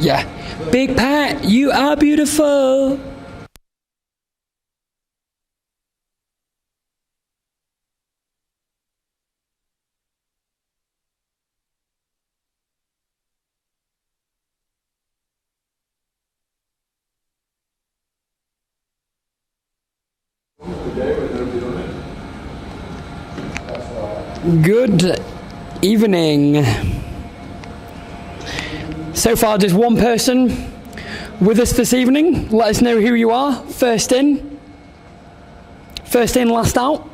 Yeah. Big Pat, you are beautiful. Good evening. So far, just one person with us this evening. Let us know who you are. First in, last out.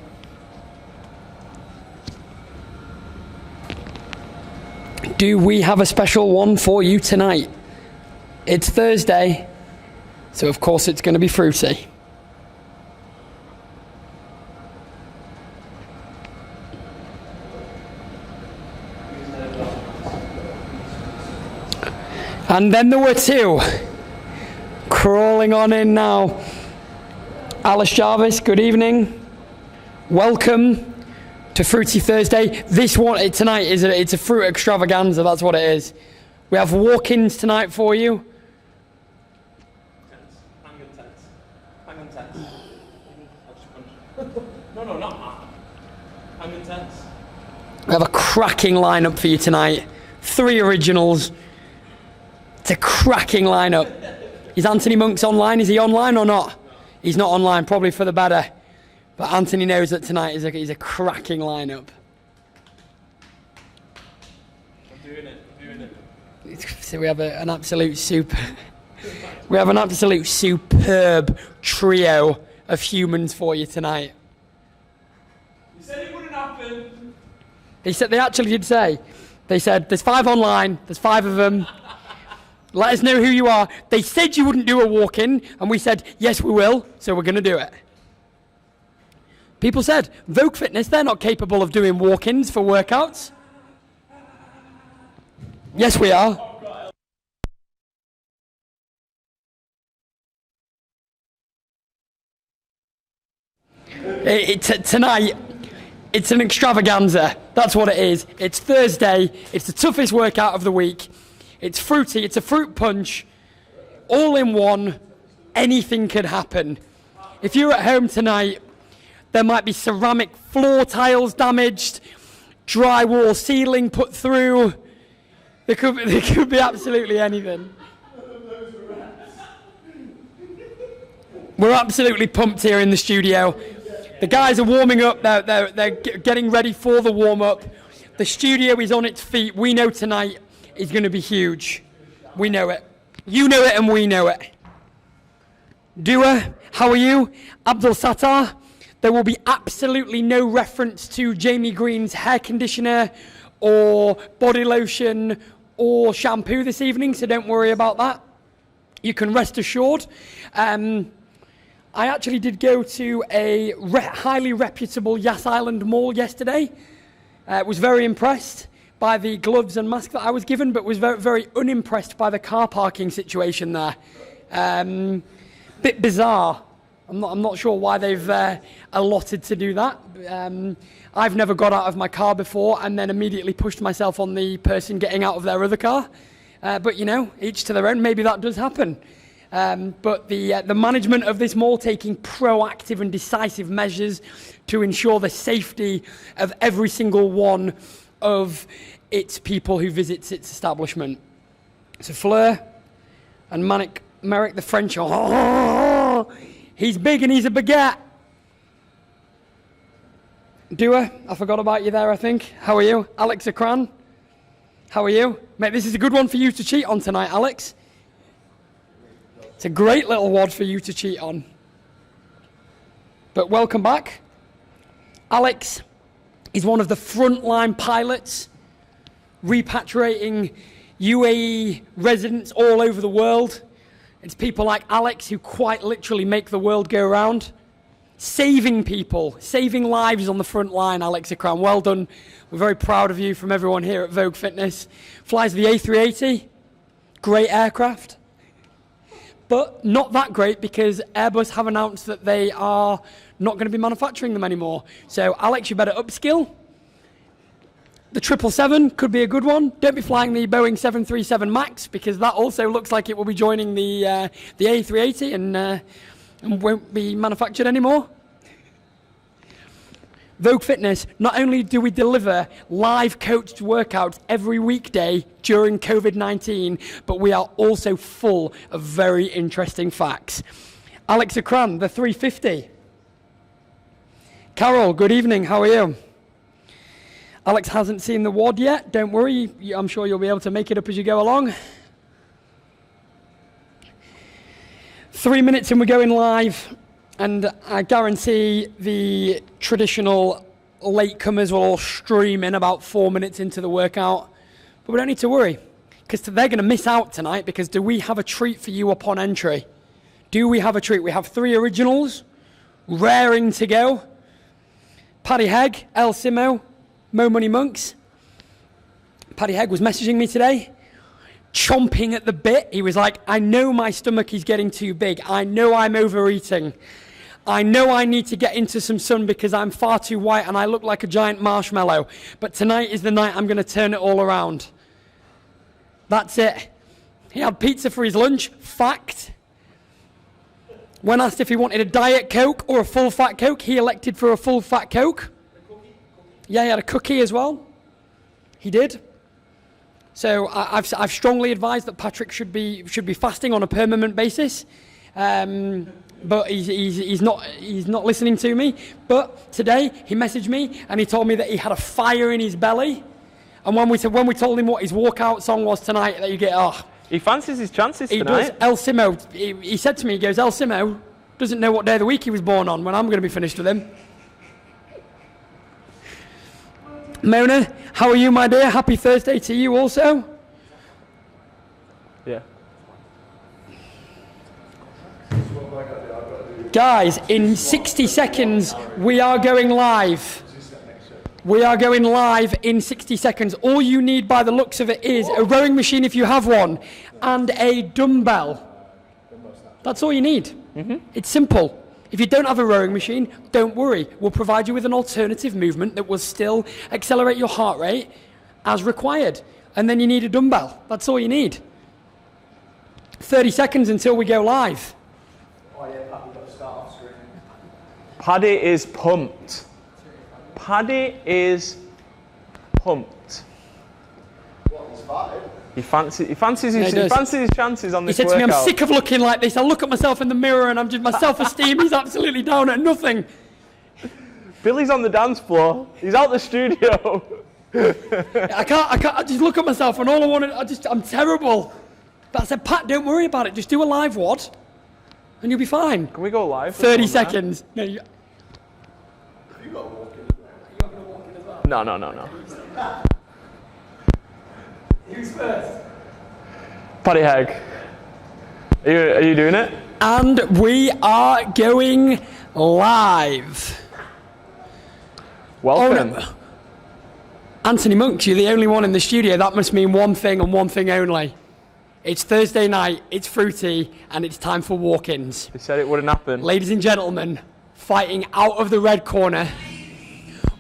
Do we have a special one for you tonight? It's Thursday, so of course it's going to be fruity. And then there were two crawling on in now. Alice Jarvis, good evening. Welcome to Fruity Thursday. This one tonight it's a fruit extravaganza. That's what it is. We have walk-ins tonight for you. Hang on tense. No, not that. Hang on tense. We have a cracking lineup for you tonight. 3 originals. It's a cracking lineup. Is Anthony Monks online? Is he online or not? He's not online, probably for the better. But Anthony knows that tonight is a cracking lineup. I'm doing it. So we have an absolute superb trio of humans for you tonight. You said it wouldn't happen. They actually did say. They said there's 5 online. There's 5 of them. Let us know who you are. They said you wouldn't do a walk-in, and we said, yes, we will, so we're going to do it. People said, Vogue Fitness, they're not capable of doing walk-ins for workouts. Yes, we are. Tonight, it's an extravaganza. That's what it is. It's Thursday. It's the toughest workout of the week. It's fruity, it's a fruit punch, all in one, anything could happen. If you're at home tonight, there might be ceramic floor tiles damaged, drywall ceiling put through, there could be absolutely anything. We're absolutely pumped here in the studio. The guys are warming up, they're getting ready for the warm-up. The studio is on its feet. We know tonight is going to be huge. We know it. You know it and we know it. Dua, how are you? Abdul Sattar, there will be absolutely no reference to Jamie Green's hair conditioner or body lotion or shampoo this evening, so don't worry about that. You can rest assured. I actually did go to a highly reputable Yas Island mall yesterday. Was very impressed by the gloves and mask that I was given, but was very, very unimpressed by the car parking situation there. Bit bizarre. I'm not sure why they've allotted to do that. I've never got out of my car before and then immediately pushed myself on the person getting out of their other car. But you know, each to their own. Maybe that does happen. But the management of this mall taking proactive and decisive measures to ensure the safety of every single one of its people who visits its establishment. So Fleur and Merrick the French, he's big and he's a baguette. Dua, I forgot about you there, I think. How are you? Alex Akran, how are you? Mate, this is a good one for you to cheat on tonight, Alex. It's a great little WOD for you to cheat on. But welcome back. Alex is one of the frontline pilots repatriating UAE residents all over the world. It's people like Alex who quite literally make the world go round. Saving people, saving lives on the front line, Alex Akram. Well done. We're very proud of you from everyone here at Vogue Fitness. Flies the A380. Great aircraft. But not that great because Airbus have announced that they are not going to be manufacturing them anymore. So, Alex, you better upskill The 777 could be a good one. Don't be flying the Boeing 737 MAX because that also looks like it will be joining the A380 and won't be manufactured anymore. Vogue Fitness, not only do we deliver live coached workouts every weekday during COVID-19, but we are also full of very interesting facts. Alex Akran, the 350. Carol, good evening, how are you? Alex hasn't seen the WOD yet, don't worry, I'm sure you'll be able to make it up as you go along. 3 minutes and we're going live. And I guarantee the traditional latecomers will all stream in about 4 minutes into the workout. But we don't need to worry, because they're going to miss out tonight, because do we have a treat for you upon entry? Do we have a treat? We have 3 originals, raring to go. Paddy Hegg, El Simo, Mo Money Monks. Paddy Hegg was messaging me today, chomping at the bit. He was like, I know my stomach is getting too big. I know I'm overeating. I know I need to get into some sun because I'm far too white and I look like a giant marshmallow. But tonight is the night I'm going to turn it all around. That's it. He had pizza for his lunch. Fact. When asked if he wanted a Diet Coke or a full-fat Coke, he elected for a full-fat Coke. Yeah, he had a cookie as well. He did. So I've strongly advised that Patrick should be fasting on a permanent basis. But he's not listening to me. But today he messaged me and he told me that he had a fire in his belly. And when we told him what his walkout song was tonight, that you get He fancies his chances he tonight. Does. El Simo. He said to me, he goes, El Simo doesn't know what day of the week he was born on when I'm going to be finished with him. Mona, how are you, my dear? Happy Thursday to you also. Yeah. Guys, in 60 seconds, we are going live. We are going live in 60 seconds. All you need by the looks of it is a rowing machine if you have one, and a dumbbell. That's all you need. Mm-hmm. It's simple. If you don't have a rowing machine, don't worry. We'll provide you with an alternative movement that will still accelerate your heart rate as required. And then you need a dumbbell. That's all you need. 30 seconds until we go live. Oh yeah, Pat, we've got to start off screen. Paddy is pumped. Paddy is pumped. What, he's farted? He fancies his chances on this He said to me, workout. I'm sick of looking like this. I look at myself in the mirror and I'm just, my self-esteem is absolutely down at nothing. Billy's on the dance floor. He's out the studio. I can't, I just look at myself and all I want to, I'm terrible. But I said, Pat, don't worry about it. Just do a live WOD and you'll be fine. Can we go live? 30 seconds. No, Have you got to walk in as well? No. Who's first? Paddy Hegg. Are you doing it? And we are going live. Welcome. Oh, no. Anthony Monks, you're the only one in the studio. That must mean one thing and one thing only. It's Thursday night, it's fruity, and it's time for walk-ins. He said it wouldn't happen. Ladies and gentlemen, fighting out of the red corner,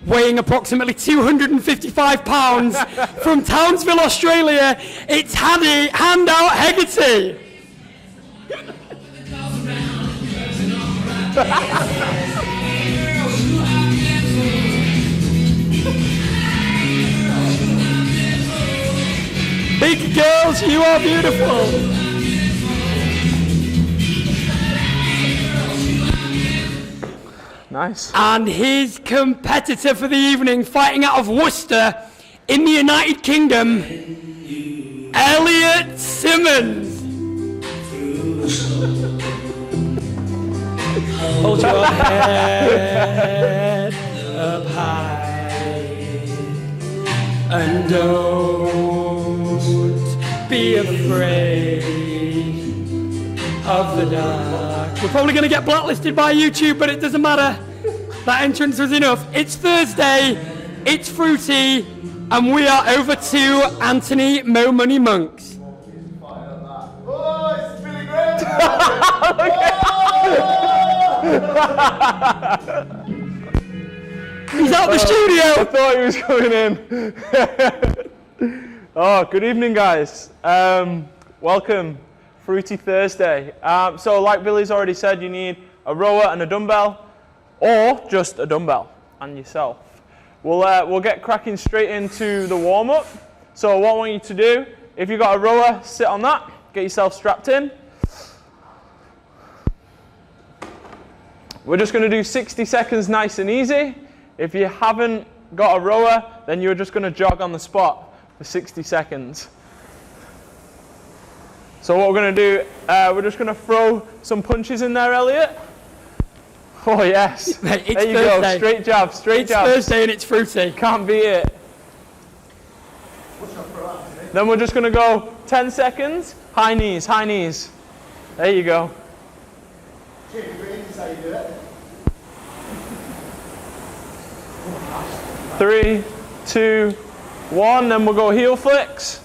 weighing approximately 255 pounds from Townsville, Australia, it's Handout Hegarty. Big girls, you are beautiful. Nice. And his competitor for the evening, fighting out of Worcester in the United Kingdom, Elliot Simmons. Hold your head up high and don't be afraid of the dark. We're probably going to get blacklisted by YouTube, but it doesn't matter. That entrance was enough. It's Thursday, it's fruity, and we are over to Anthony Mo Money Monks. Oh, it's Billy Graham! He's out the I studio. thought he was coming in. Oh, good evening, guys. Welcome, Fruity Thursday. So like Billy's already said, you need a rower and a dumbbell, or just a dumbbell and yourself. We'll get cracking straight into the warm-up. So what I want you to do, if you've got a rower, sit on that, get yourself strapped in. We're just going to do 60 seconds nice and easy. If you haven't got a rower, then you're just going to jog on the spot for 60 seconds. So what we're going to do, we're just going to throw some punches in there, Elliot. Oh yes, Mate, it's there you Thursday. go, straight jab, straight It's jab. Thursday and it's fruity. Can't beat it. Then we're just going to go 10 seconds, high knees, high knees. There you go. Jim, this is how you do it. 3, 2, 1, then we'll go heel flicks.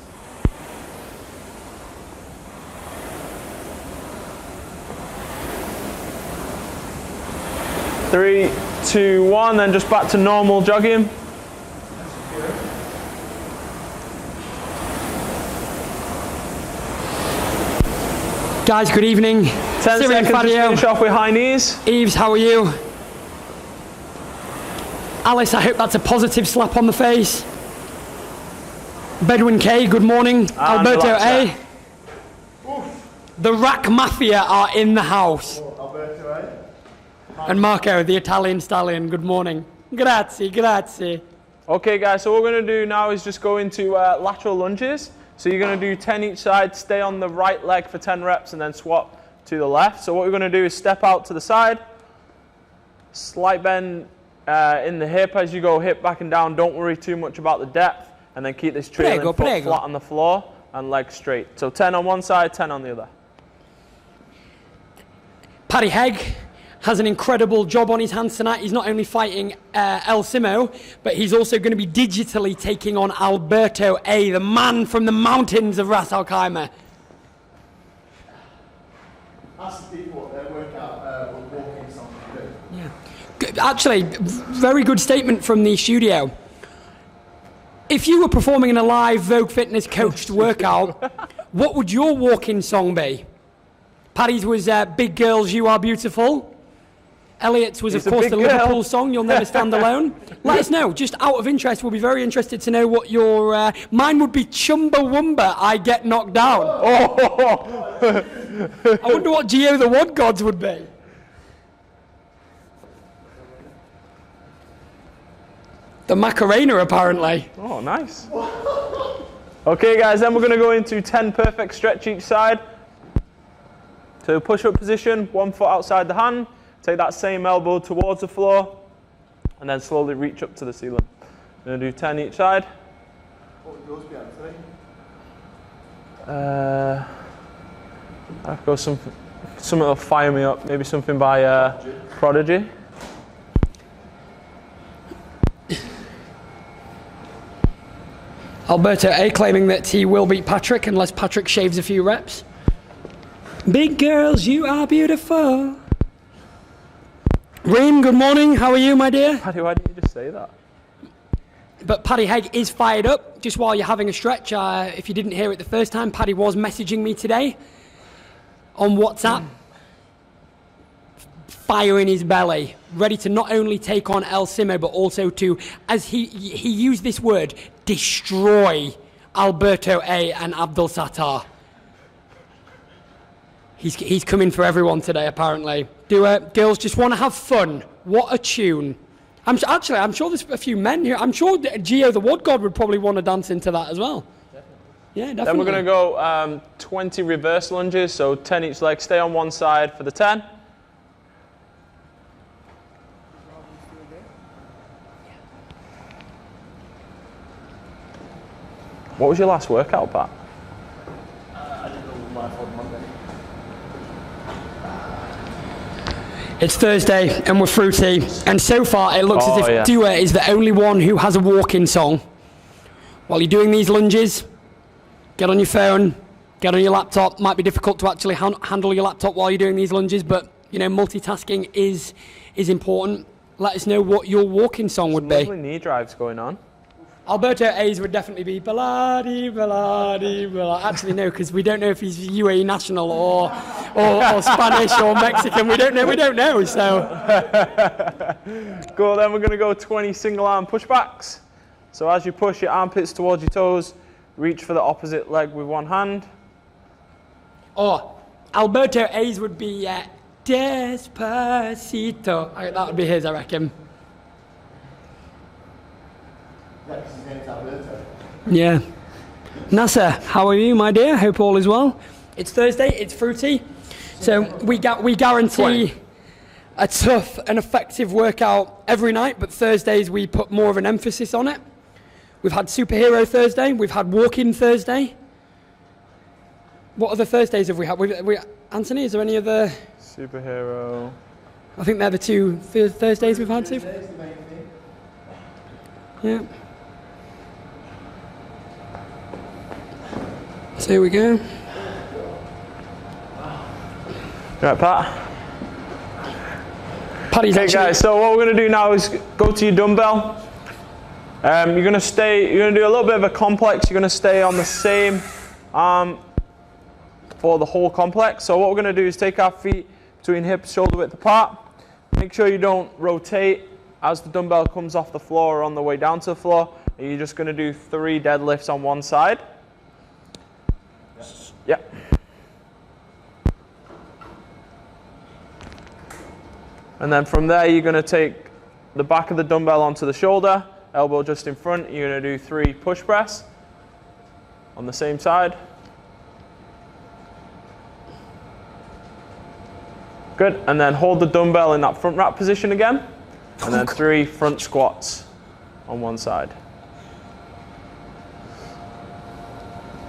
Three, 2, 1, then just back to normal jogging. Guys, good evening. 10 Cyril seconds, just Fadio. finish off with high knees. Eves, how are you? Alice, I hope that's a positive slap on the face. Bedouin K, good morning. Alberto A. The Rack Mafia are in the house. Alberto, eh? And Marco, the Italian stallion, good morning. Grazie, grazie. Okay guys, so what we're going to do now is just go into lateral lunges. So you're going to do 10 each side, stay on the right leg for 10 reps and then swap to the left. So what we're going to do is step out to the side, slight bend in the hip as you go hip back and down. Don't worry too much about the depth and then keep this trailing foot flat on the floor and legs straight. So 10 on one side, 10 on the other. Paddy Hegg has an incredible job on his hands tonight. He's not only fighting El Simo, but he's also going to be digitally taking on Alberto A, the man from the mountains of Ras Al Khaimah. Ask the people what their workout, what walking song to do. Yeah. Actually, very good statement from the studio. If you were performing in a live Vogue Fitness coached workout, what would your walking song be? Paddy's was Big Girls, You Are Beautiful. Elliot's was, of course, the Liverpool song, You'll Never Stand Alone. Let us know, just out of interest, we'll be very interested to know what your... mine would be Chumbawamba, I Get Knocked Down. Oh. I wonder what Geo the WOD gods would be. The Macarena, apparently. Oh, nice. Okay guys, then we're going to go into 10 perfect stretch each side. So push-up position, one foot outside the hand. Take that same elbow towards the floor and then slowly reach up to the ceiling. We're going to do 10 each side. What would yours be, Anthony? I'll go something that'll fire me up. Maybe something by Prodigy. Alberto A claiming that he will beat Patrick unless Patrick shaves a few reps. Big girls, you are beautiful. Reem, good morning. How are you, my dear? Paddy, why didn't you just say that? But Paddy Hegg is fired up. Just while you're having a stretch, if you didn't hear it the first time, Paddy was messaging me today on WhatsApp. Fire in his belly, ready to not only take on El Simo, but also to, as he used this word, destroy Alberto A and Abdul Sattar. He's coming for everyone today, apparently. Do girls just want to have fun? What a tune. I'm sure there's a few men here. I'm sure Geo the WOD God would probably want to dance into that as well. Definitely. Yeah, definitely. Then we're going to go 20 reverse lunges, so 10 each leg. Stay on one side for the 10. What was your last workout, Pat? I didn't know my fault Monday. It's Thursday and we're fruity, and so far it looks as if Dua is the only one who has a walk-in song. While you're doing these lunges, get on your phone, get on your laptop. Might be difficult to actually handle your laptop while you're doing these lunges, but you know, multitasking is important. let us know what your walking song would be. Lovely knee drives going on. Alberto A's would definitely be Baladi, Baladi, Baladi. Actually, no, because we don't know if he's UAE national or Spanish or Mexican. We don't know, so. Cool, then we're going to go 20 single arm pushbacks. So as you push your armpits towards your toes, reach for the opposite leg with one hand. Or Alberto A's would be Despacito. That would be his, I reckon. Yeah, 'cause his name's Alberto. Yeah. Nasser, how are you, my dear? Hope all is well. It's Thursday, it's fruity. So we guarantee a tough and effective workout every night, but Thursdays we put more of an emphasis on it. We've had Superhero Thursday, we've had Walk-In Thursday. What other Thursdays have we had? Anthony, is there any other? Superhero. I think they're the two Thursdays we've had too. Yeah. So here we go. Right, Pat. Paddy's Okay, guys. So what we're going to do now is go to your dumbbell. You're going to do a little bit of a complex. You're going to stay on the same arm for the whole complex. So what we're going to do is take our feet between hips, shoulder width apart. Make sure you don't rotate as the dumbbell comes off the floor or on the way down to the floor. And you're just going to do 3 deadlifts on one side. Yeah. And then from there, you're going to take the back of the dumbbell onto the shoulder, elbow just in front. You're going to do 3 push press on the same side. Good. And then hold the dumbbell in that front wrap position again. And then 3 front squats on one side.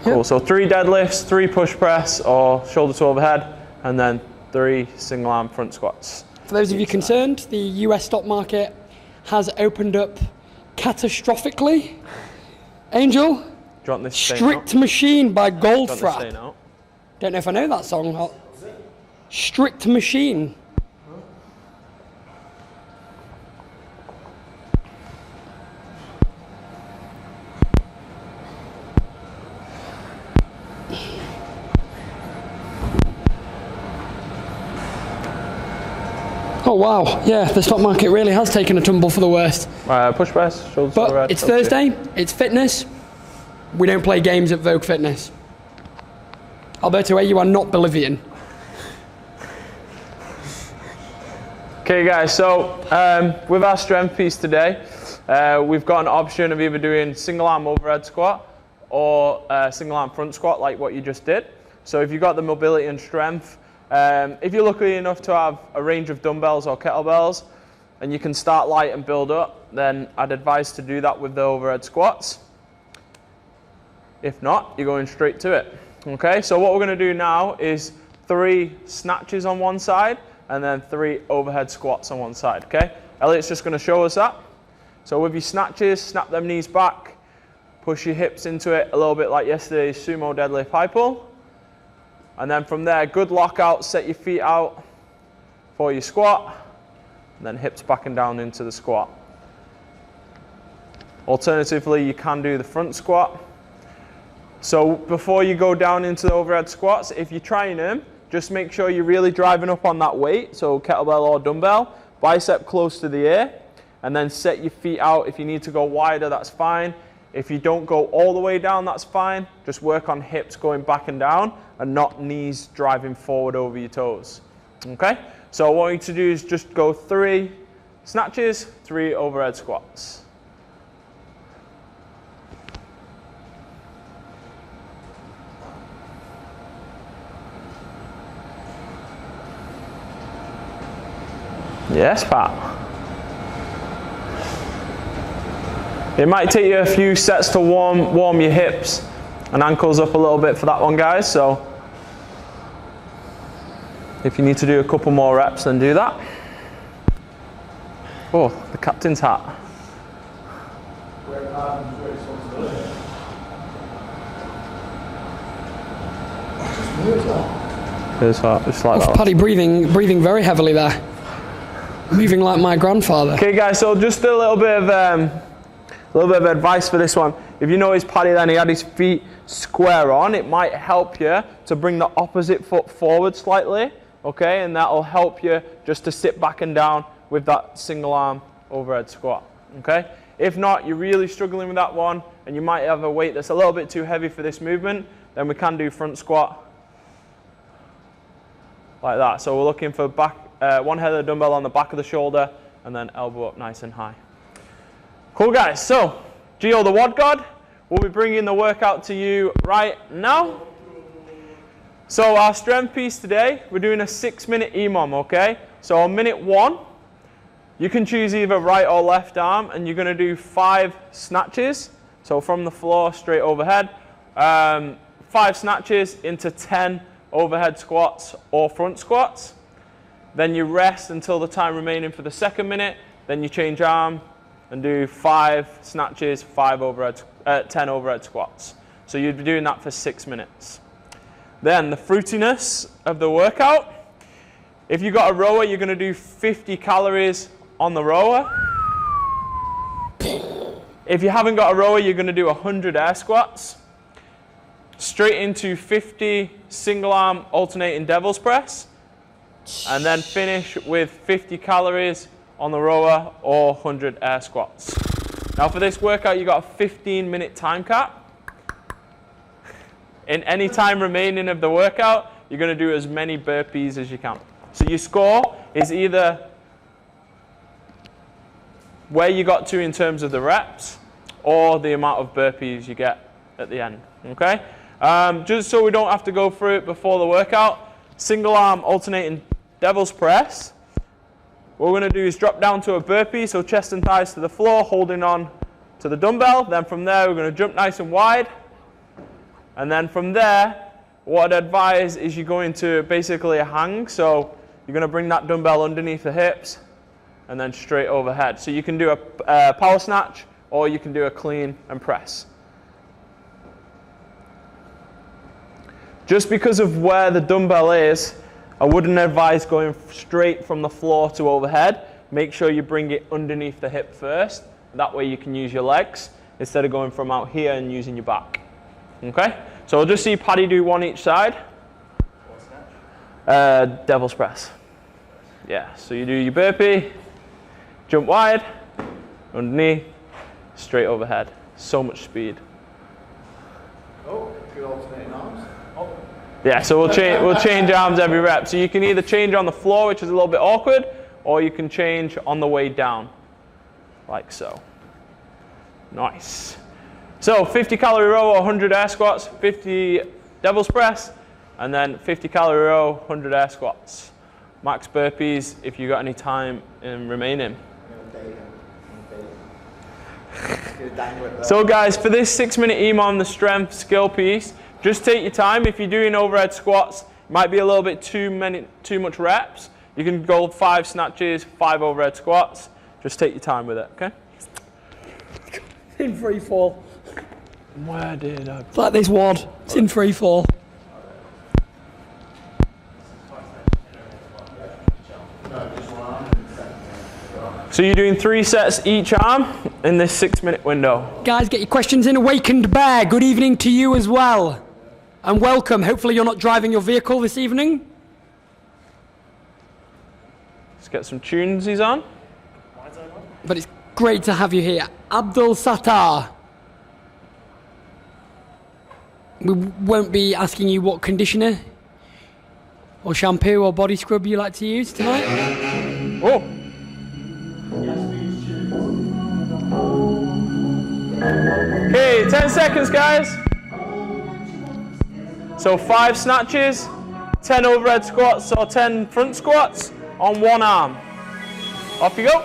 Cool. So 3 deadlifts, 3 push press or shoulder to overhead, and then 3 single arm front squats. For those of you concerned, the US stock market has opened up catastrophically. Angel, Do you want this Strict Machine by Goldfrapp. staying out? Don't know if I know that song. Strict Machine. Oh wow, yeah, the stock market really has taken a tumble for the worst. Push press, shoulder to overhead. But it's Thursday, it's fitness. We don't play games at Vogue Fitness. Alberto, you are not Bolivian. Okay guys, so with our strength piece today, we've got an option of either doing single arm overhead squat or single arm front squat like what you just did. So if you've got the mobility and strength, if you're lucky enough to have a range of dumbbells or kettlebells and you can start light and build up, then I'd advise to do that with the overhead squats. If not, you're going straight to it. Okay, so what we're going to do now is 3 snatches on one side and then 3 overhead squats on one side. Okay, Elliot's just going to show us that. So with your snatches, snap them knees back, push your hips into it a little bit like yesterday's sumo deadlift high pull. And then from there, good lockout, set your feet out for your squat, and then hips back and down into the squat. Alternatively, you can do the front squat. So before you go down into the overhead squats, if you're trying them, just make sure you're really driving up on that weight, so kettlebell or dumbbell, bicep close to the ear, and then set your feet out. If you need to go wider, that's fine. If you don't go all the way down, that's fine. Just work on hips going back and down and not knees driving forward over your toes. Okay? So what I want you to do is just go 3 snatches, 3 overhead squats. Yes, Pat. It might take you a few sets to warm your hips and ankles up a little bit for that one, guys. So if you need to do a couple more reps, then do that. Oh, the captain's hat. His hat, just like that. Paddy breathing very heavily there. Moving like my grandfather. Okay, guys. So just a little bit of advice for this one. If you notice Paddy then he had his feet square on, it might help you to bring the opposite foot forward slightly. Okay, and that'll help you just to sit back and down with that single arm overhead squat. Okay. If not, you're really struggling with that one, and you might have a weight that's a little bit too heavy for this movement, then we can do front squat like that. So we're looking for back, one head of the dumbbell on the back of the shoulder, and then elbow up nice and high. Cool, guys. So Gio, the WOD God, will be bringing the workout to you right now. So our strength piece today, we're doing a 6-minute EMOM, okay? So on minute 1, you can choose either right or left arm, and you're going to do 5 snatches. So from the floor straight overhead, 5 snatches into 10 overhead squats or front squats. Then you rest until the time remaining for the 2nd minute. Then you change arm and do 5 snatches, 10 overhead squats. So you'd be doing that for 6 minutes. Then the fruitiness of the workout. If you've got a rower, you're going to do 50 calories on the rower. If you haven't got a rower, you're going to do 100 air squats. Straight into 50 single arm alternating devil's press. And then finish with 50 calories on the rower or 100 air squats. Now for this workout, you've got a 15-minute time cap. In any time remaining of the workout, you're going to do as many burpees as you can. So your score is either where you got to in terms of the reps or the amount of burpees you get at the end, okay? Just so we don't have to go through it before the workout, single arm alternating devil's press. What we're going to do is drop down to a burpee, so chest and thighs to the floor, holding on to the dumbbell. Then from there, we're going to jump nice and wide. And then from there, what I'd advise is you go into basically a hang. So you're going to bring that dumbbell underneath the hips and then straight overhead. So you can do a power snatch or you can do a clean and press. Just because of where the dumbbell is, I wouldn't advise going straight from the floor to overhead. Make sure you bring it underneath the hip first. That way you can use your legs instead of going from out here and using your back. Okay? So we'll just see Paddy do one each side. Devil's press. Yeah, so you do your burpee, jump wide, underneath, straight overhead. So much speed. Oh, good alternating arms. Oh. Yeah, so we'll change arms every rep. So you can either change on the floor, which is a little bit awkward, or you can change on the way down, like so. Nice. So 50 calorie row, 100 air squats, 50 devil's press, and then 50 calorie row, 100 air squats. Max burpees if you got any time remaining. So guys, for this 6-minute EMOM, the strength skill piece, just take your time. If you're doing overhead squats, it might be a little bit too much reps. You can go 5 snatches, 5 overhead squats. Just take your time with it, okay? In free fall. Where did I? It's like this WOD. It's in free fall. So you're doing 3 sets each arm in this 6-minute window. Guys, get your questions in. Awakened Bear, good evening to you as well. And welcome. Hopefully you're not driving your vehicle this evening. Let's get some tunesies on. But it's great to have you here. Abdul Sattar. We won't be asking you what conditioner or shampoo or body scrub you like to use tonight. Whoa. Okay, 10 seconds, guys. So 5 snatches, 10 overhead squats or 10 front squats on one arm. Off you go.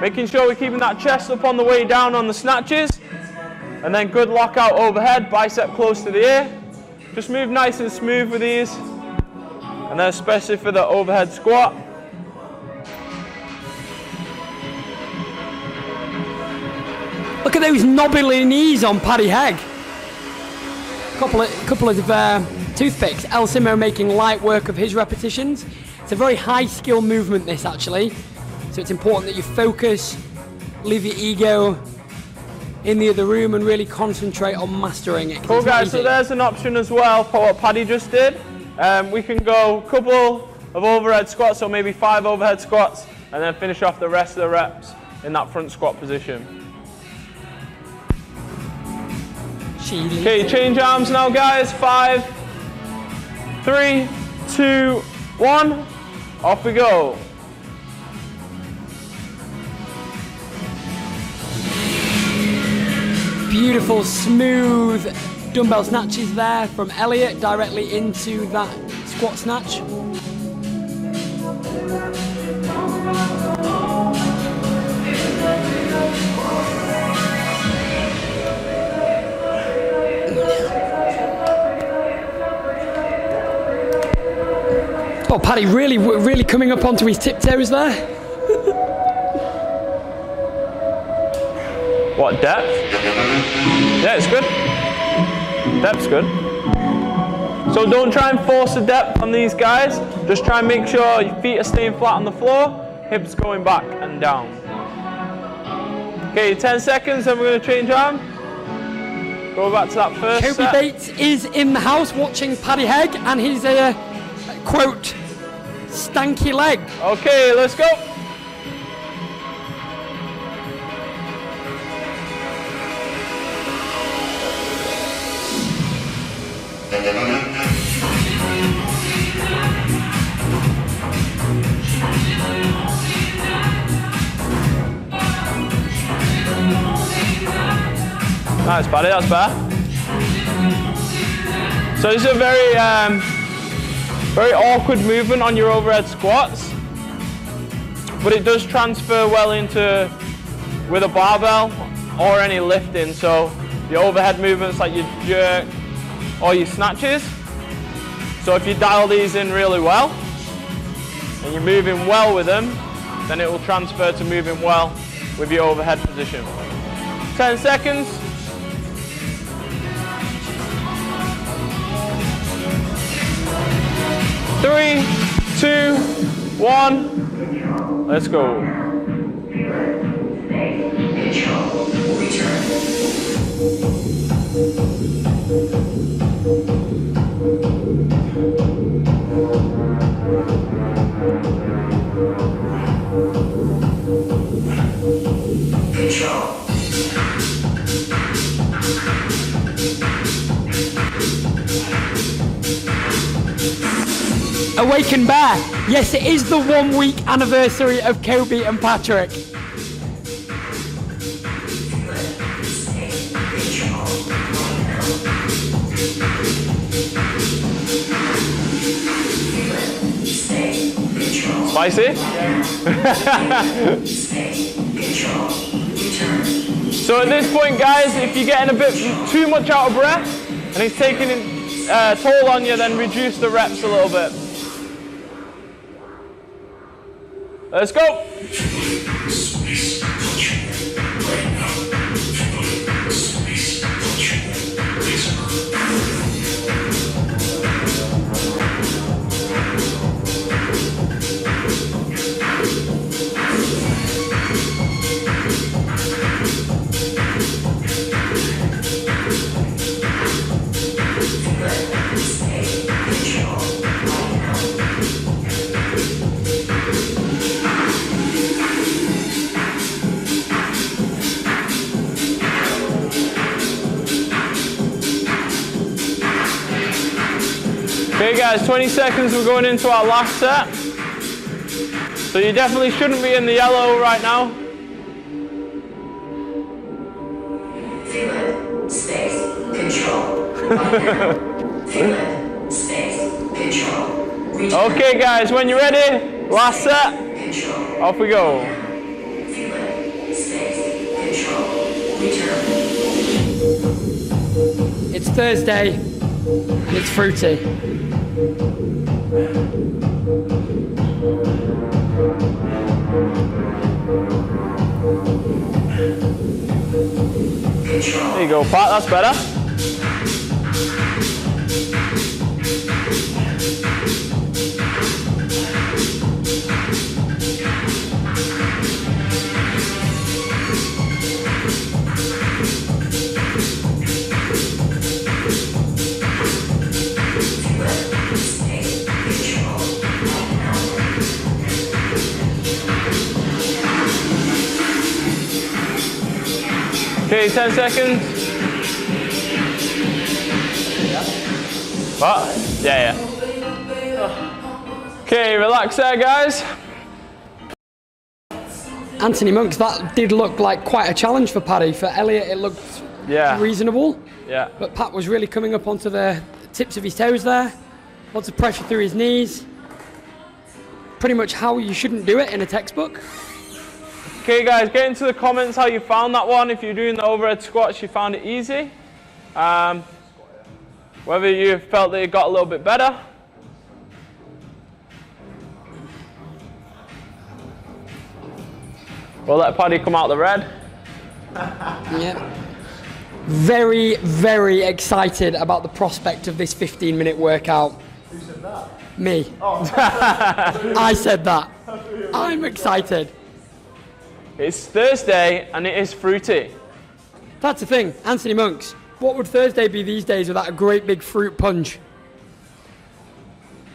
Making sure we're keeping that chest up on the way down on the snatches. And then good lockout overhead, bicep close to the ear. Just move nice and smooth with these. And then especially for the overhead squat. Look at those knobbly knees on Paddy Hegg. Couple of toothpicks. El Simo making light work of his repetitions. It's a very high skill movement, this actually. So it's important that you focus, leave your ego in the other room and really concentrate on mastering it. Cool guys, so there's an option as well for what Paddy just did. We can go a couple of overhead squats, so maybe 5 overhead squats, and then finish off the rest of the reps in that front squat position. Okay, change arms now guys. 5, 3, 2, 1. Off we go. Beautiful, smooth dumbbell snatches there from Elliot directly into that squat snatch. Oh, Paddy really coming up onto his tiptoes there. What, depth? Yeah, it's good. Depth's good. So don't try and force the depth on these guys. Just try and make sure your feet are staying flat on the floor, hips going back and down. Okay, 10 seconds, then we're going to change arm. Go back to that first Kobe set. Bates is in the house watching Paddy Hegg and his quote, stanky leg. Okay, let's go. Nice, Paddy, that's better. So this is a very awkward movement on your overhead squats, but it does transfer well into with a barbell or any lifting. So the overhead movements like your jerk or your snatches. So if you dial these in really well and you're moving well with them, then it will transfer to moving well with your overhead position. 10 seconds. Three, 2, 1, let's go. Awaken Bear. Yes, it is the 1 week anniversary of Kobe and Patrick. Spicy? So at this point, guys, if you're getting a bit too much out of breath and it's taking a toll on you, then reduce the reps a little bit. Let's go. Okay guys, 20 seconds, we're going into our last set. So you definitely shouldn't be in the yellow right now. Feel it, space, control. Feel it, space, control. Okay guys, when you're ready, last set, off we go. Feel it, space, control. Return. It's Thursday and it's fruity. There you go, Pat, that's better. Okay, 10 seconds. What? Yeah. Okay, relax there, guys. Anthony Monks, that did look like quite a challenge for Paddy. For Elliot, it looked reasonable. Yeah. But Pat was really coming up onto the tips of his toes there. Lots of pressure through his knees. Pretty much how you shouldn't do it in a textbook. Okay guys, get into the comments how you found that one. If you're doing the overhead squats, you found it easy. Whether you felt that it got a little bit better. We'll let Paddy come out the red. Yeah. Very, very excited about the prospect of this 15-minute workout. Who said that? Me. Oh. I said that. I'm excited. It's Thursday and it is fruity. That's the thing, Anthony Monks. What would Thursday be these days without a great big fruit punch?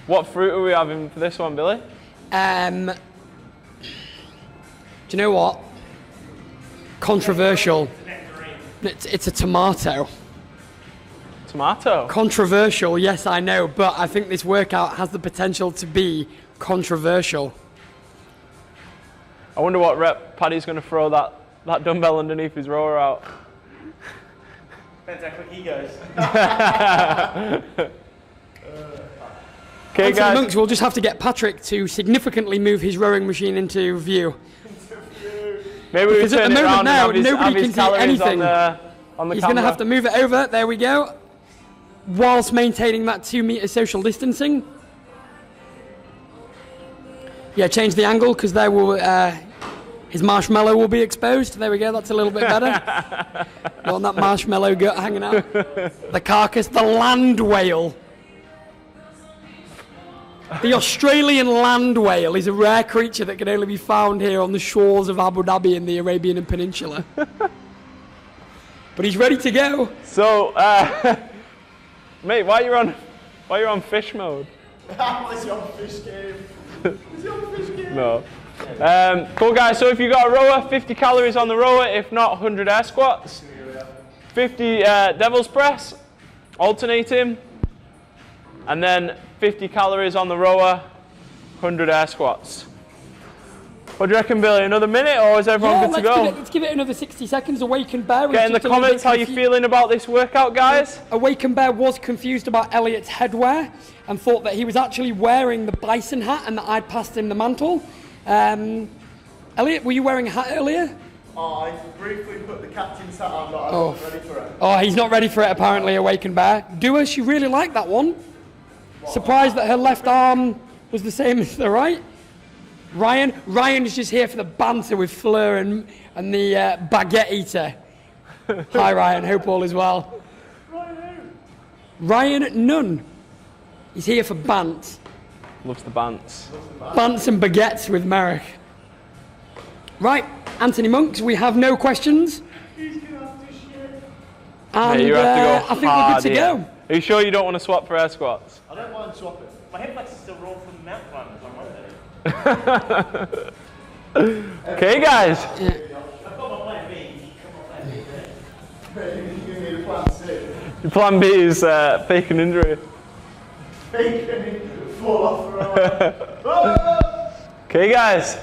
What fruit are we having for this one, Billy? Do you know what? Controversial. It's a tomato. Tomato? Controversial, yes, I know, but I think this workout has the potential to be controversial. I wonder what rep Paddy's going to throw that dumbbell underneath his rower out. Depends how quick he goes. Okay, Anthony guys. Monks will just have to get Patrick to significantly move his rowing machine into view. Maybe we Because at turn the it moment around now, and have nobody his can see calories anything. on the He's going to camera. have to move it over. There we go. Whilst maintaining that 2 meter social distancing. Yeah, change the angle because there will his marshmallow will be exposed. There we go. That's a little bit better. Don't want that marshmallow gut hanging out. The carcass, the land whale. The Australian land whale is a rare creature that can only be found here on the shores of Abu Dhabi in the Arabian Peninsula. But he's ready to go. So, mate, why are you on fish mode? Was he on fish game? Was he on fish game? No. Cool guys, so if you got a rower, 50 calories on the rower, if not 100 air squats, 50 devil's press, alternating, and then 50 calories on the rower, 100 air squats. What do you reckon, Billy? Another minute, or is everyone good to go? Let's give it another 60 seconds. Awaken Bear. Get in the comments how you're feeling about this workout, guys. Awaken Bear was confused about Elliot's headwear and thought that he was actually wearing the bison hat and that I'd passed him the mantle. Elliot, were you wearing a hat earlier? Oh, I briefly put the captain's hat on, but I wasn't ready for it. Oh, he's not ready for it apparently, Awaken Bear. Dua, she really liked that one. Surprised that her left arm was the same as the right. Ryan is just here for the banter with Fleur and the baguette eater. Hi Ryan, hope all is well. Ryan Nunn. He's here for bants. Loves the bants. Bants and baguettes with Merrick. Right, Anthony Monks, we have no questions. He's gonna have to shit. And Mate, you have to go I think we're good to hard go. Are you sure you don't want to swap for air squats? I don't mind swapping. My hip flex is still raw from the mountain climbers on Monday. Okay, guys. I've got my plan B. You give me the plan C. Your plan B is fake an injury. Bacon, fall off the road. Okay, guys.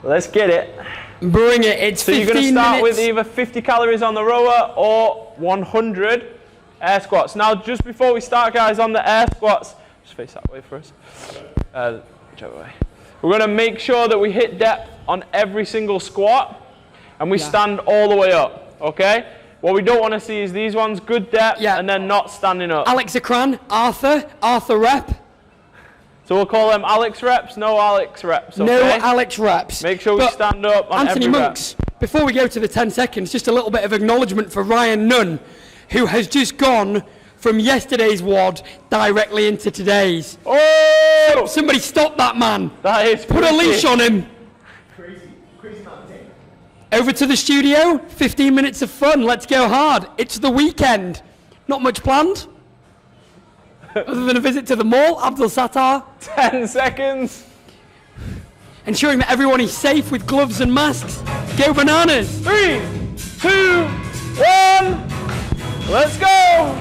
Let's get it. Bring it, it's So you're 15 going to start minutes. with either 50 calories on the rower or 100 air squats. Now, just before we start, guys, on the air squats, just face that way for us. Whichever way. We're going to make sure that we hit depth on every single squat and we stand all the way up, okay? What we don't want to see is these ones, good depth, and then not standing up. Alex Akran, Arthur rep. So we'll call them Alex reps, no Alex reps, okay? No Alex reps. Make sure we But stand up on Anthony every rep. Monks, before we go to the 10 seconds, just a little bit of acknowledgement for Ryan Nunn, who has just gone from yesterday's WOD directly into today's. Oh! Somebody stop that man. That is Put a pretty. leash on him. Crazy man thing. Over to the studio, 15 minutes of fun, let's go hard. It's the weekend. Not much planned. Other than a visit to the mall, Abdul Sattar. 10 seconds. Ensuring that everyone is safe with gloves and masks. Go bananas. 3, 2, 1. Let's go.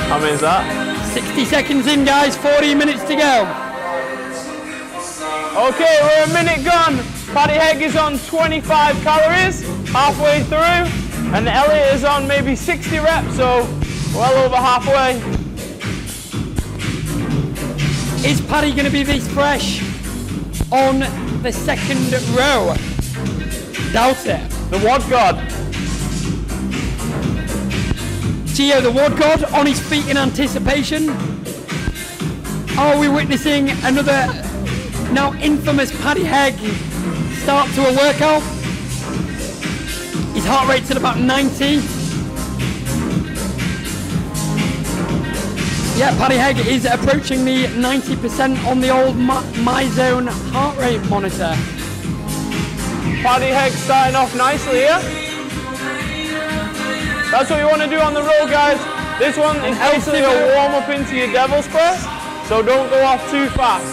How many is that? 60 seconds in, guys. 40 minutes to go. Okay, we're a minute gone. Paddy Hegg is on 25 calories, halfway through, and Elliot is on maybe 60 reps, so well over halfway. Is Paddy going to be this fresh on the second row? Doubt it. The WOD God. Gio, the WOD God, on his feet in anticipation. Are we witnessing another now infamous Paddy Hegg start to a workout? His heart rate's at about 90. Yeah, Paddy Hegg is approaching the 90% on the old MyZone heart rate monitor. Paddy Hegg starting off nicely here. That's what you want to do on the row, guys. This one is basically a warm up into your devil's press, so don't go off too fast.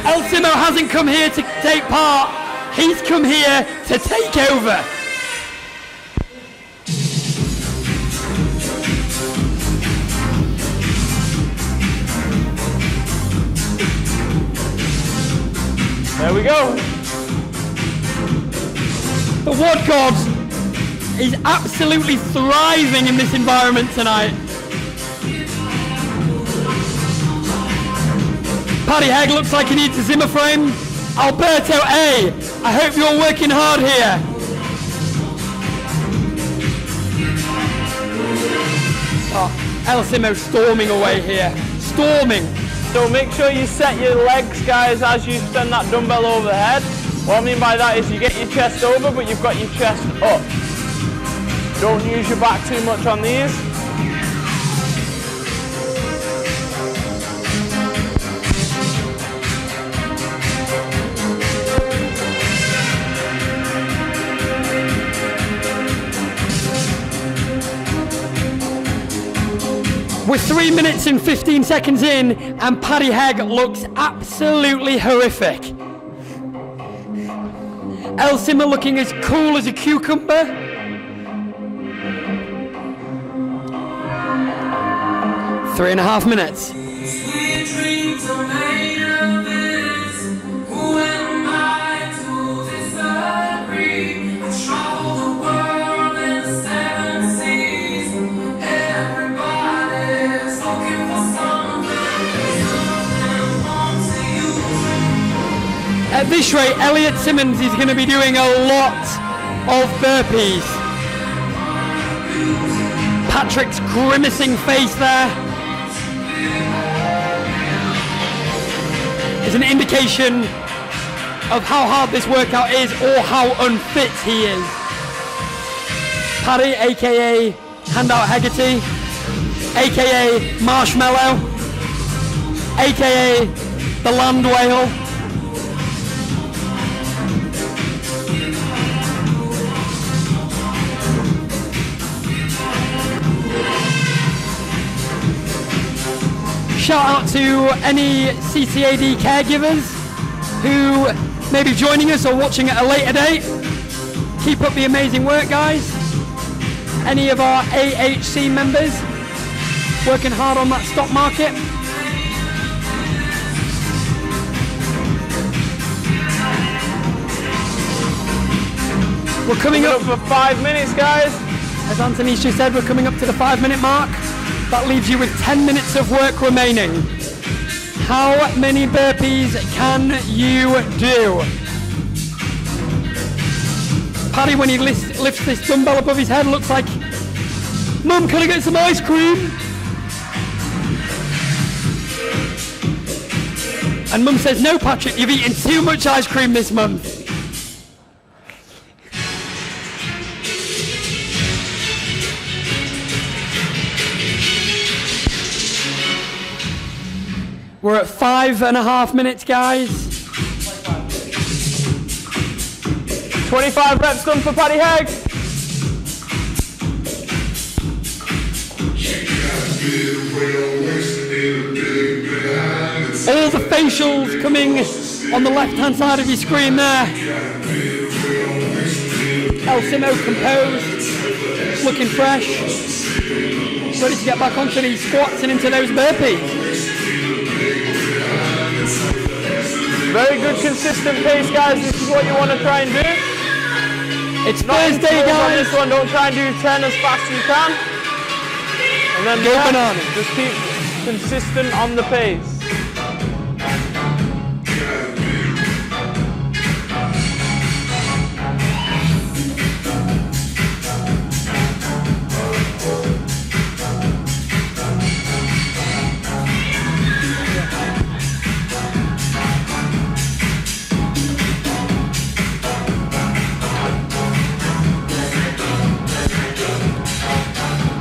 El Simo hasn't come here to take part, he's come here to take over. There we go. The WOD God is absolutely thriving in this environment tonight. Paddy Hegg looks like he needs a Zimmer frame. Alberto A, I hope you're working hard here. Oh, El Simo storming away here. Storming. So make sure you set your legs, guys, as you send that dumbbell over the head. What I mean by that is you get your chest over, but you've got your chest up. Don't use your back too much on these. We're 3 minutes and 15 seconds in, and Paddy Hegg looks absolutely horrific. El Simo looking as cool as a cucumber. Three and a half minutes. At this rate, Elliot Simmons is going to be doing a lot of burpees. Patrick's grimacing face there is an indication of how hard this workout is or how unfit he is. Paddy, aka Handout Hegarty, aka Marshmallow, aka the Land Whale. Shout out to any CCAD caregivers who may be joining us or watching at a later date. Keep up the amazing work, guys. Any of our AHC members working hard on that stock market. We're coming up for 5 minutes, guys. As Anthony's just said, we're coming up to the 5 minute mark. That leaves you with 10 minutes of work remaining. How many burpees can you do? Paddy, when he lifts this dumbbell above his head, looks like, Mum, can I get some ice cream? And Mum says, no, Patrick, you've eaten too much ice cream this month. We're at 5.5 minutes, guys. 25 reps done for Paddy Hegg. All the facials coming on the left-hand side of your screen there. El Simo composed, looking fresh, ready to get back onto these squats and into those burpees. Very good consistent pace, guys. This is what you want to try and do. It's Thursday, On guys. this one, don't try and do 10 as fast as you can. And then Go bananas. just keep consistent on the pace.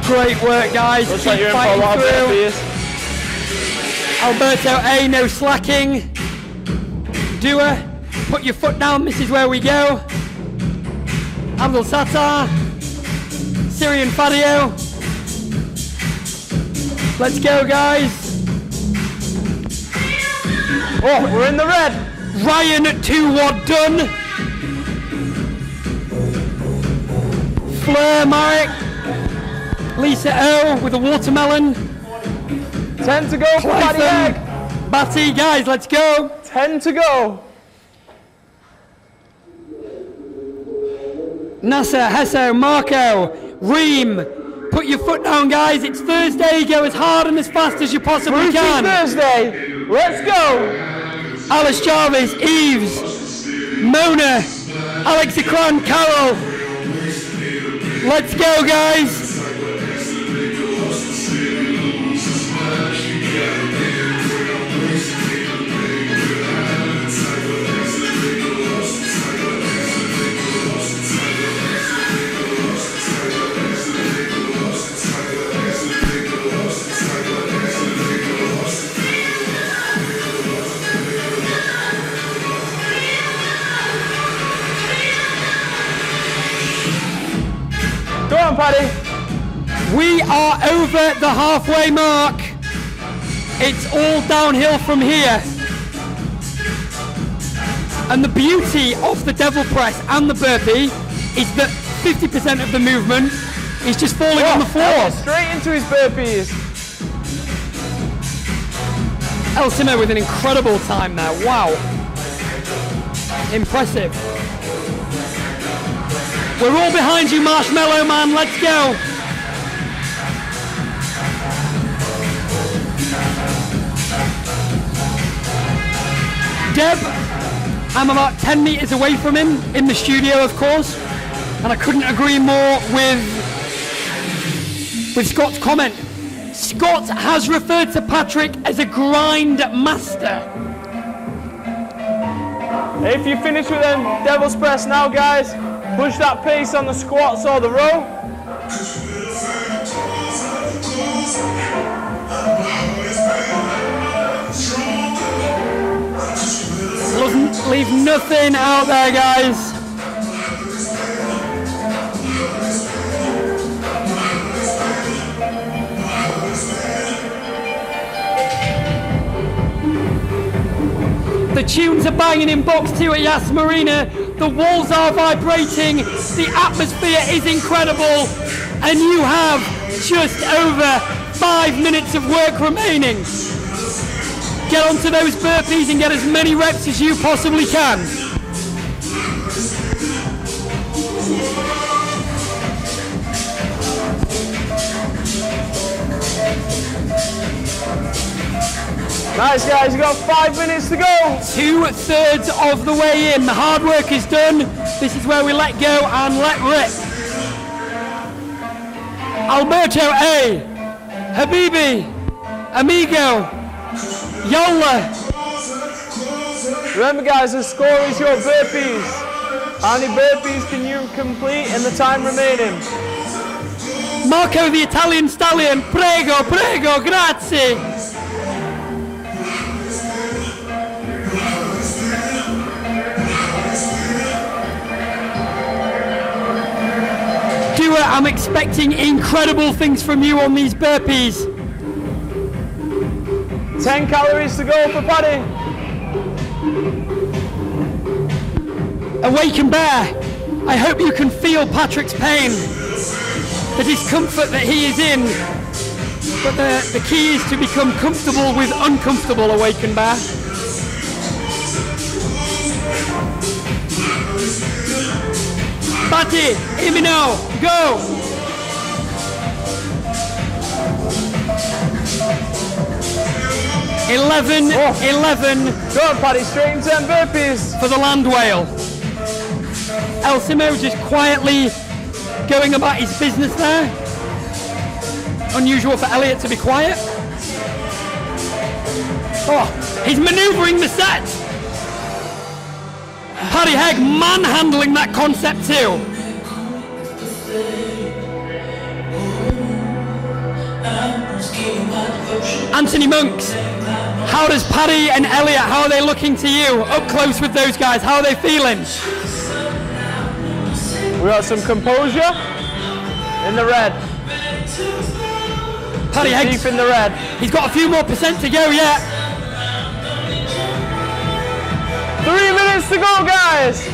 Great work, guys. Looks Keep like you're in for a fighting lot of through. burpees. Alberto A, no slacking. Dua, put your foot down, this is where we go. Abdul Sattar, Syrian Fadio. Let's go, guys. Oh, we're in the red. Ryan at 2 WOD done. Fleur Marek. Lisa O with a watermelon. 10 to go for Paddy Hegg. Batty, guys, let's go. 10 to go. Nasser, Hesso, Marco, Reem. Put your foot down, guys. It's Thursday. Go as hard and as fast as you possibly Brucey can. Thursday. Let's go. Alice Jarvis, Eves, Mona, Alex Akran, Carol. Let's go, guys. Go on, Paddy. We are over the halfway mark. It's all downhill from here. And the beauty of the devil press and the burpee is that 50% of the movement is just falling on the floor. Straight into his burpees. El Simo with an incredible time there. Wow. Impressive. We're all behind you, Marshmallow Man. Let's go. Deb, I'm about 10 meters away from him in the studio, of course, and I couldn't agree more with Scott's comment. Scott has referred to Patrick as a grind master. If you finish with them devil's press now, guys, push that pace on the squats or the row. Leave nothing out there, guys. The tunes are banging in box 2 at Yas Marina. The walls are vibrating. The atmosphere is incredible. And you have just over 5 minutes of work remaining. Get onto those burpees and get as many reps as you possibly can. Nice, guys. You got 5 minutes to go. 2/3 of the way in. The hard work is done. This is where we let go and let rip. Alberto A, Habibi, Amigo, Yola. Remember, guys, the score is your burpees. How many burpees can you complete in the time remaining? Marco the Italian Stallion, prego, prego, grazie. Dua, I'm expecting incredible things from you on these burpees. 10 calories to go for Paddy. Awaken Bear, I hope you can feel Patrick's pain, the discomfort that he is in, but the key is to become comfortable with uncomfortable, Awaken Bear. Patty, hear me now, go! Eleven. Go on, Paddy, straight into them burpees. For the land whale. El Simo just quietly going about his business there. Unusual for Elliot to be quiet. Oh, he's manoeuvring the set. Paddy Hegg manhandling that concept too. Anthony Monks, how does Paddy and Elliot, how are they looking to you? Up close with those guys, how are they feeling? We got some composure in the red. Paddy Hegg, Deep in the red. he's got a few more percent to go yet. 3 minutes to go, guys.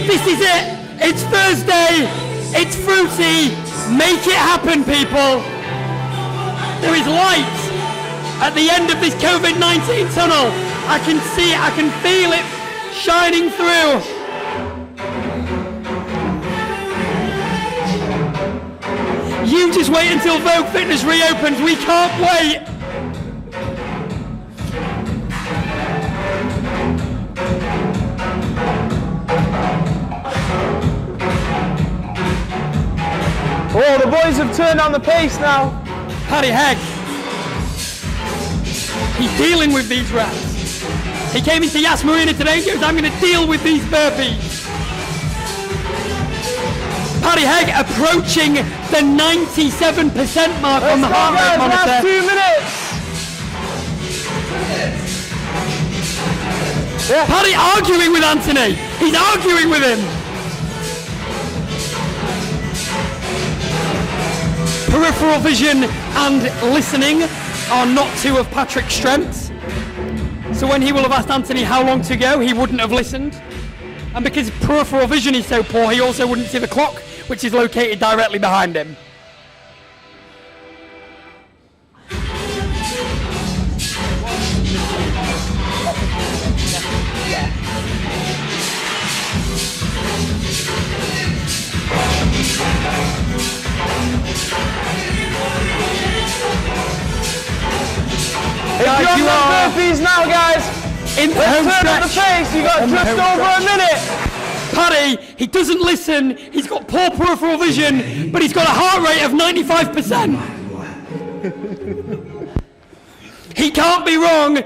This is it. It's Thursday. It's fruity. Make it happen, people. There is light at the end of this COVID-19 tunnel. I can see it. I can feel it shining through. You just wait until Vogue Fitness reopens. We can't wait. Oh, the boys have turned on the pace now. Paddy Hegg. He's dealing with these reps. He came into Yas Marina today and goes, I'm going to deal with these burpees. Paddy Hegg approaching the 97% mark on the heart rate monitor. Last 2 minutes. Yeah. Paddy arguing with Anthony. He's arguing with him. Peripheral vision and listening are not two of Patrick's strengths. So when he will have asked Anthony how long to go, he wouldn't have listened. And because peripheral vision is so poor, he also wouldn't see the clock, which is located directly behind him. If you're on the burpees now, guys, In the let's home turn up the stretch. pace. You got On the just home over a stretch. minute. Paddy, he doesn't listen, he's got poor peripheral vision, but he's got a heart rate of 95%. He can't be wrong.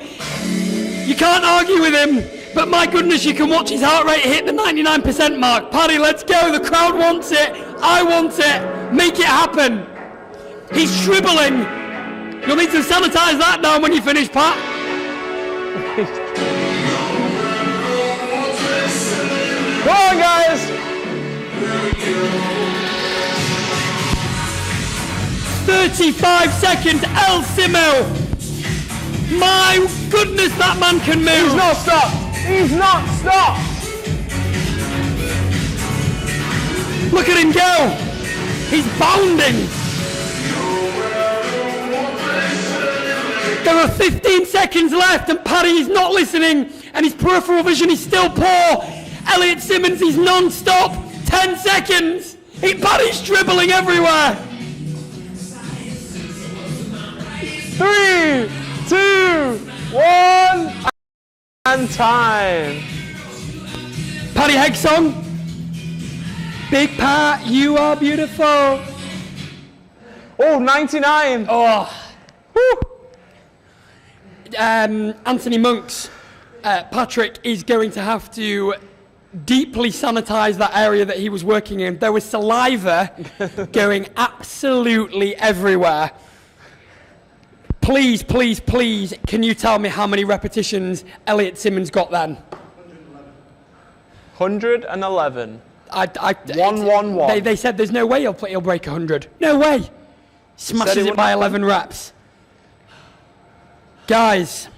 You can't argue with him, but my goodness, you can watch his heart rate hit the 99% mark. Paddy, let's go. The crowd wants it. I want it. Make it happen. He's shribbling. You'll need to sanitize that down when you finish, Pat. Go on, guys. 35 seconds, El Simo. My goodness, that man can move. He's not stopped. He's not stopped. Look at him go. He's bounding. There are 15 seconds left and Paddy is not listening and his peripheral vision is still poor. Elliot Simmons is non-stop. 10 seconds. Paddy's dribbling everywhere. 3, 2, 1, and time. Paddy Hegg song. Big Pat, you are beautiful. Oh, 99. Oh. Woo. Anthony Monk's Patrick is going to have to deeply sanitize that area that he was working in. There was saliva going absolutely everywhere. Please, please, please, can you tell me how many repetitions Elliot Simmons got then? 111. 111. They said there's no way he'll break 100. No way. Smashes it by 11 reps. Guys.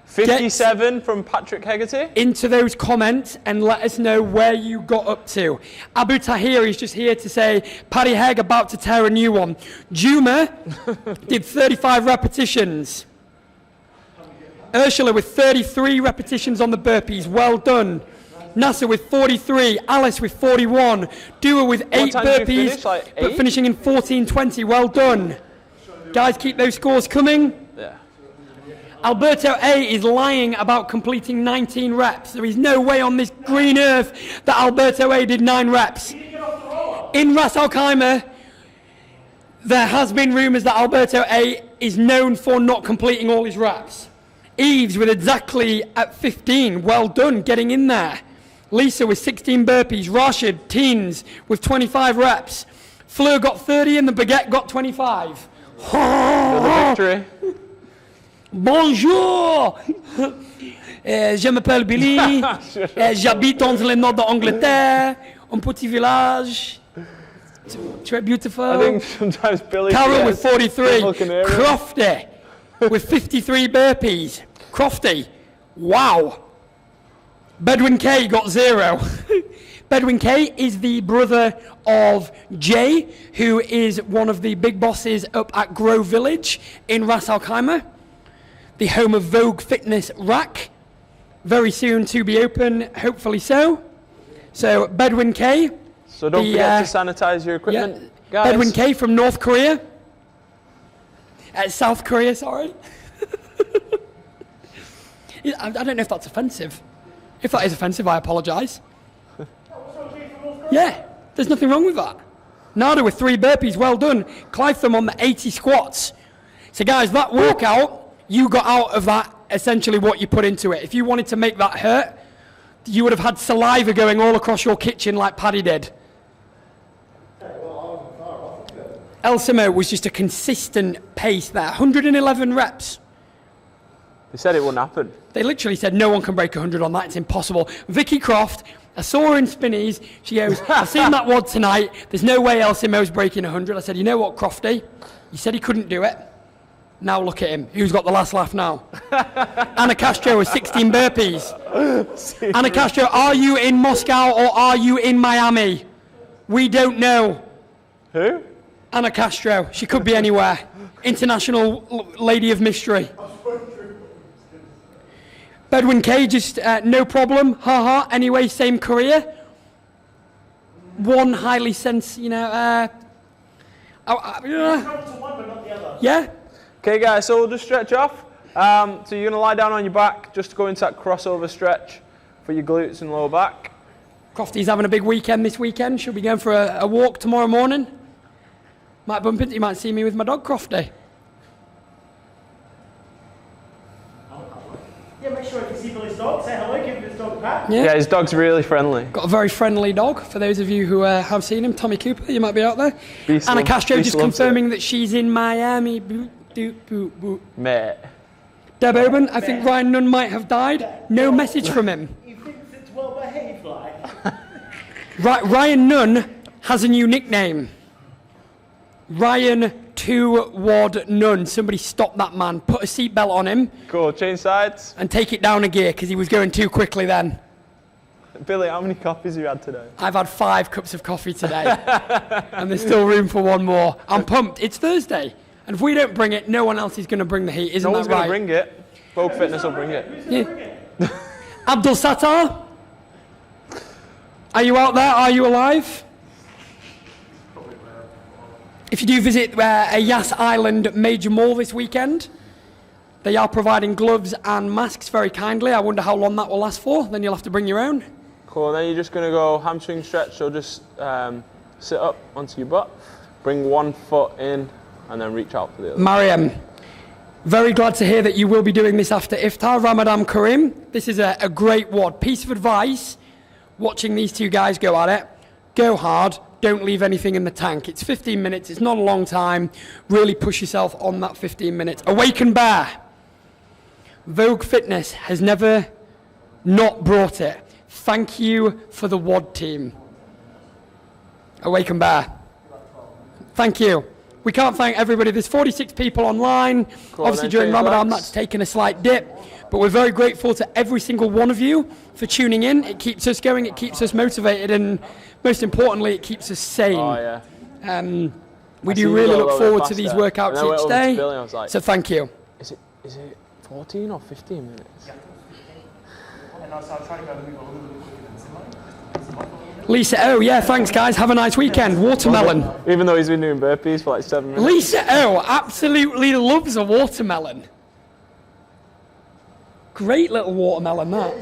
57 from Patrick Hegarty. Into those comments and let us know where you got up to. Abu Tahir is just here to say, Paddy Hegg about to tear a new one. Juma did 35 repetitions. Ursula with 33 repetitions on the burpees. Well done. Nasser with 43. Alice with 41. Dua with 8 burpees, but finishing in 14:20. Well done. Guys, keep those scores coming. Yeah. Alberto A is lying about completing 19 reps. There is no way on this green earth that Alberto A did 9 reps. In Ras Al Khaimah, there has been rumours that Alberto A is known for not completing all his reps. Eves with exactly at 15. Well done, getting in there. Lisa with 16 burpees. Rashid, teens, with 25 reps. Fleur got 30 and the Baguette got 25. Another victory. Bonjour, je m'appelle Billy, j'habite dans le nord d'Angleterre, un petit village. Très beautiful. I think sometimes Billy. Carol with 43. Crofty with 53 burpees. Crofty, wow. Bedwin K got 0. Bedwin K is the brother of Jay, who is one of the big bosses up at Grove Village in Ras Al Khaimah, the home of Vogue Fitness Rack. Very soon to be open, hopefully so. So Bedwin K. So don't forget to sanitize your equipment, guys. Bedwin K from North Korea. South Korea, sorry. I don't know if that's offensive. If that is offensive, I apologise. Yeah, there's nothing wrong with that. Nada with 3 burpees, well done. Clitham on the 80 squats. So guys, that workout, you got out of that essentially what you put into it. If you wanted to make that hurt, you would have had saliva going all across your kitchen like Paddy did. El Simo was just a consistent pace there. 111 reps. They said it wouldn't happen. They literally said no one can break 100 on that. It's impossible. Vicky Croft, I saw her in Spinneys. She goes, I've seen that WOD tonight. There's no way El Simo's breaking 100. I said, you know what, Crofty? You said he couldn't do it. Now look at him. Who's got the last laugh now? Anna Castro with 16 burpees. Anna Castro, are you in Moscow or are you in Miami? We don't know. Who? Anna Castro. She could be anywhere. International lady of mystery. Bedwin K, just no problem. Haha. Anyway, same career. One highly yeah. Okay guys, so we'll just stretch off. So you're going to lie down on your back just to go into that crossover stretch for your glutes and lower back. Crofty's having a big weekend this weekend. Should be going for a walk tomorrow morning. Might bump into you, might see me with my dog Crofty. Yeah, make sure if you see Billy's dog, say hello, give his dog a pat. Yeah, his dog's really friendly. Got a very friendly dog, for those of you who have seen him. Tommy Cooper, you might be out there. Anna Castro just confirming that she's in Miami. Mate. Deb Oben, I think Ryan Nunn might have died. No message from him. He thinks it's well behaved, like. Ryan Nunn has a new nickname. Ryan 2 WOD Nunn. Somebody stop that man. Put a seatbelt on him. Cool, change sides. And take it down a gear, because he was going too quickly then. Billy, how many coffees have you had today? I've had 5 cups of coffee today. And there's still room for one more. I'm pumped. It's Thursday. And if we don't bring it, no one else is going to bring the heat, isn't that right? No one's going to bring it. Vogue Fitness will bring it. Yeah. Abdul Sattar? Are you out there? Are you alive? If you do visit a Yas Island major mall this weekend, They are providing gloves and masks very kindly. I wonder how long that will last for. Then you'll have to bring your own. Cool, and then you're just going to go hamstring stretch, so just sit up onto your butt, bring one foot in, and then reach out for the other. Mariam, very glad to hear that you will be doing this after iftar. Ramadan Kareem, this is a great WOD. Piece of advice, watching these two guys go at it, go hard, don't leave anything in the tank. It's 15 minutes, it's not a long time. Really push yourself on that 15 minutes. Awaken Bear. Vogue Fitness has never not brought it. Thank you for the WOD team. Awaken Bear. Thank you. We can't thank everybody. There's 46 people online. Cool, obviously during Ramadan that's taken a slight dip. But we're very grateful to every single one of you for tuning in. It keeps us going, it keeps us motivated, and most importantly, it keeps us sane. Oh, yeah. We do really look forward to these workouts each day. Billy, I was like, so thank you. Is it 14 or 15 minutes? And also I'll try to go a little bit quicker than Simone. Lisa, oh yeah, thanks guys. Have a nice weekend. Watermelon. Even though he's been doing burpees for like 7 minutes. Lisa, oh, absolutely loves a watermelon. Great little watermelon, that.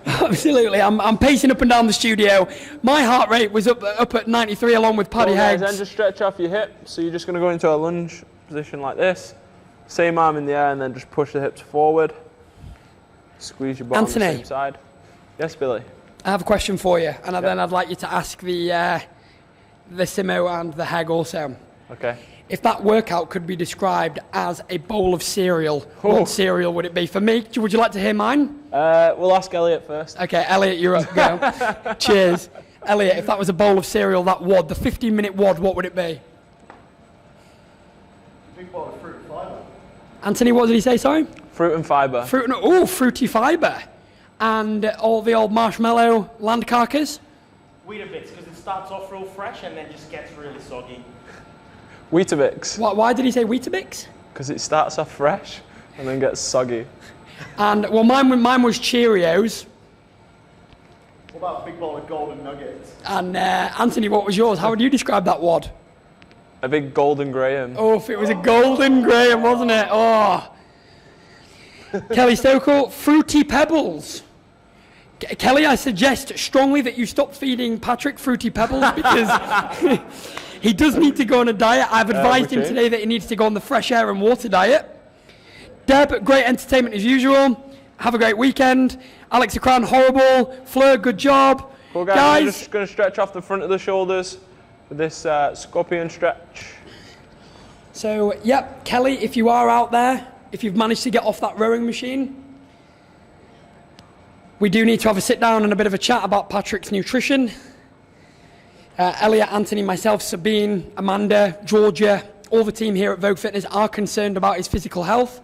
Absolutely. I'm pacing up and down the studio. My heart rate was up at 93 along with Paddy Heggs. Then just stretch off your hip. So you're just going to go into a lunge position like this. Same arm in the air, and then just push the hips forward. Squeeze your bottom on the same side. Yes, Billy? I have a question for you, and then I'd like you to ask the Simo and the Heg also. Okay. If that workout could be described as a bowl of cereal, what cereal would it be? For me, would you like to hear mine? We'll ask Elliot first. Okay, Elliot, you're up. Go. Cheers. Elliot, if that was a bowl of cereal, that WOD, the 15-minute WOD, what would it be? Big bowl of fruit and fibre. Anthony, what did he say, sorry? Fruit and fibre. Fruity fibre. And all the old marshmallow land carcass? Weetabix, because it starts off real fresh and then just gets really soggy. Weetabix. Why did he say Weetabix? Because it starts off fresh and then gets soggy. And, well, mine was Cheerios. What about a big bowl of golden nuggets? And, Anthony, what was yours? How would you describe that WOD? A big golden graham. Oh, if it was a golden graham, wasn't it? Oh. Kelly Stokel, Fruity Pebbles. Kelly, I suggest strongly that you stop feeding Patrick Fruity Pebbles because he does need to go on a diet. I've advised him today that he needs to go on the fresh air and water diet. Deb, great entertainment as usual. Have a great weekend. Alex Akran, horrible. Fleur, good job. Cool, guys. We're just going to stretch off the front of the shoulders with this scorpion stretch. So, yep, Kelly, if you are out there, if you've managed to get off that rowing machine, we do need to have a sit down and a bit of a chat about Patrick's nutrition. Elliot, Anthony, myself, Sabine, Amanda, Georgia, all the team here at Vogue Fitness are concerned about his physical health.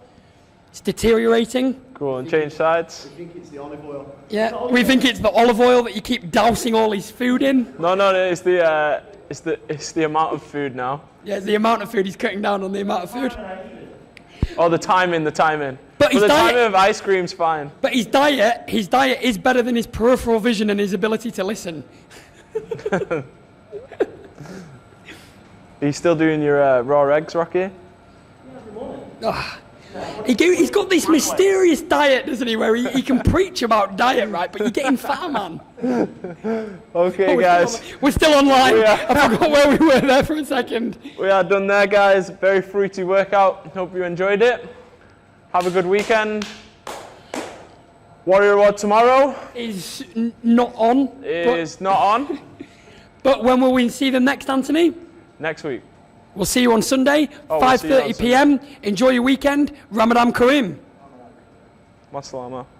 It's deteriorating. Cool, and change sides. We think it's the olive oil. Yeah, we think it's the olive oil that you keep dousing all his food in. No, it's the amount of food now. Yeah, it's the amount of food. He's cutting down on the amount of food. Oh, the timing. But the timing of ice cream's fine. But his diet is better than his peripheral vision and his ability to listen. Are you still doing your raw eggs, Rocky? Oh, he's got this mysterious diet, doesn't he, where he can preach about diet, right? But you're getting fat, man. Okay, guys. We're still online. I forgot where we were there for a second. We are done there, guys. Very fruity workout. Hope you enjoyed it. Have a good weekend. Warrior WOD tomorrow Is not on. not on. But when will we see them next, Anthony? Next week. We'll see you on Sunday, we'll 5:30 p.m. Enjoy your weekend. Ramadan Kareem. Masalama.